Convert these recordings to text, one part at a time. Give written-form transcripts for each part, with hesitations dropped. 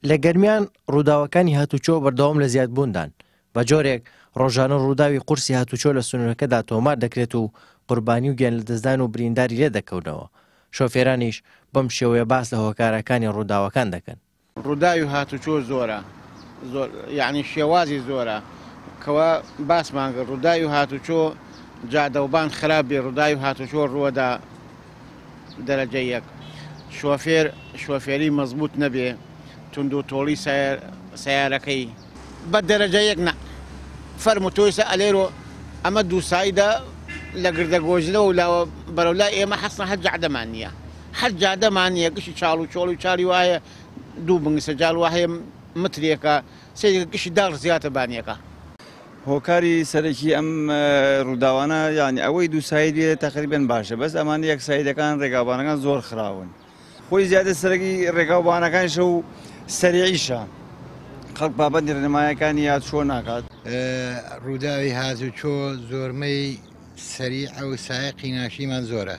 لە گەرمیان ڕووداوەکانی هاتوچۆ بەردەوام لە زیادبووندان بە جۆرێک ڕۆژانە ڕووداوی قورسی هاتوچۆ لە سنوورەکەدا تۆمار دەکرێت و قوربانی و گیان لەدەستدان و برینداری لێ دەکەونەوە. شۆفێرانیش بەم شێوەیە باس لە هۆکارەکانی ڕووداوەکان دەکەن. ڕووداوی هاتوچۆ زۆرە، یعنی شێوازی زۆرە کەوا باسمان کرد. ڕووداوی هاتوچۆ جادەوبان خراپ بێ، ڕووداوی هاتوچۆ ڕووەدا دەرەجە یەک. شۆفێری مەزبوط نەبێ، تونند و تۆڵی سیارەکەی بە دەرەجە یەک نە. فەرمو تۆیسە ئەلێرۆ ئەمە دووسایدا لە گردەگۆژنەوە لاوە بەرەولای ئێمە حەسن هەر جادەمان نییە، هەر جادەمان نییە. گشتی چاڵ و چۆڵ و چاری وایە دوو بنگسە جاڵ وایە مترێکە سێ گشتی داڕ زیاتە بانیەکە. هۆکاری سەرەکی ئەم ڕووداوانە یانی ئەوەی دووسایی بێت تەقریبەن باشە، بەس ئەمان یەک سایدەکان ڕێگاوبانەکان زۆر خراون. خۆی زیادە سەرەکی ڕێگاوبانەکانشە و سەریعیشە، خەڵک بابەتی ڕێنمایەکانی هاتوچۆ ناکات. ڕووداوی هاتوچۆ زۆرمەی سەریع و سایقی ناشیمان زۆرە،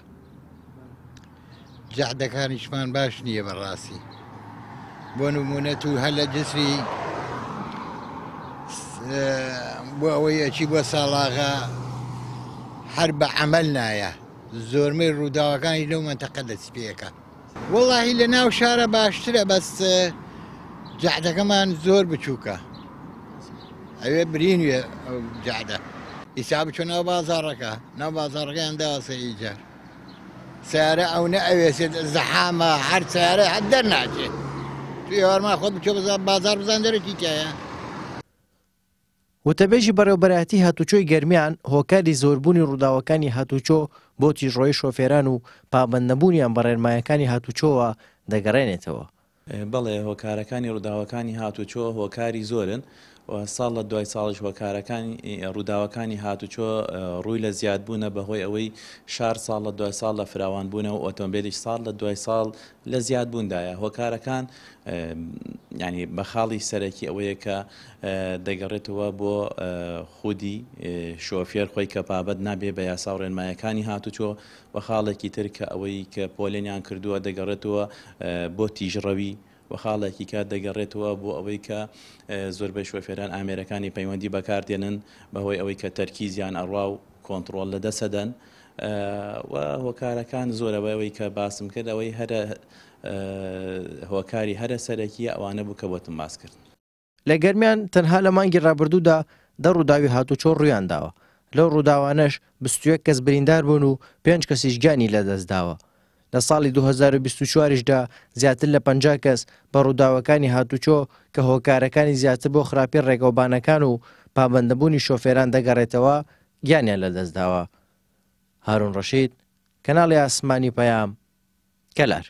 جەعدەکانیشمان باش نییە بەڕاستی. بۆ نمونە تو هەر لە جسری بۆ ئەوەی ئەچی بۆ ساڵاغا هەر بە عەمەل نایە. زۆرمەی ڕووداوەکانی لەو مەنتەقە دەست پێەکە. وەڵاهی لە ناو شارە باشترە، بەس جەعدەکەمان زۆر بچووکە، ئەوێ برینوێ ئەو جەعدە. ئیسا بچۆ ناو بازاڕەکە، ناو بازاڕەکەیان داوەسە ئیجار سیارە ئەو نە ئەوێسێت زەحامە، هەر سیارە هەر دەرناچێت. توی هەوارمان خۆت بچۆ بازار بزان دەرەکی تایە. وتەبێژی بەڕێوەبەرایەتی هاتوچۆی گەرمیان هۆکاری زۆربوونی ڕووداوەکانی هاتوچۆ بۆ تیژڕۆی شۆفێران و پابەندنەبوونیان بە ڕێنمایەکانی هاتوچۆوە دەگەڕێنێتەوە. بەڵێ هۆکارەکانی ڕووداوەکانی هاتوچۆ هۆکاری زۆرن و ساڵ لە دوای ساڵش هۆکارەکانی ڕووداوەکانی هاتوچۆ ڕووی لە زیادبوونە بەهۆی ئەوەی شار ساڵ لە دوای ساڵ لە فراوانبوونە و ئۆتۆمبیلیش ساڵ لە دوای ساڵ لە زیادبووندایە. هۆکارەکان ینی بە خاڵی سەرەکی ئەوەیە کە دەگەڕێتەوە بۆ خودی شۆفێر خۆی کە پابەت نابێ بە یاسا و ڕێنمایەکانی هاتوچۆ، و خاڵێکی تر کە ئەوەی کە پۆلێنیان کردووە دەگەڕێتەوە بۆ تیژڕەوی، و خاڵێکی کات دەگەڕێتەوە بۆ ئەوەی کە زۆربەی شۆفێران ئامێرەکانی پەیوەندی بەکاردێنن بەهۆی ئەوەی کە تەرکیزیان ئەڕوا و کۆنتترۆل لە دەسەدەن. و هۆکارەکان زۆرەوەی کە باسم کرد ئەوەی هەرە هۆکاری هەرە سەرەکی ئەوانە بوو کە بۆتم باس کرد. لە گەرمیان تەنها لە مانگی ڕابردوودا دە ڕووداوی هاتوچۆ ڕوویان داوە. لەو ڕووداوانەش 21 کەس بریندار بوون و 5 کەسیش گیانی لەدەست داوە. لە ساڵی 2024دا زیاتر لە 50 کەس بە ڕووداوەکانی هاتوچۆ کە هۆکارەکانی زیاتر بۆ خراپی ڕێگەوبانەکان و پابەندەبوونی شۆفێران دەگەڕێتەوە گیانیان لەدەست داوە. هارون ڕەشید، کەناڵی ئاسمانی پەیام، کەلار.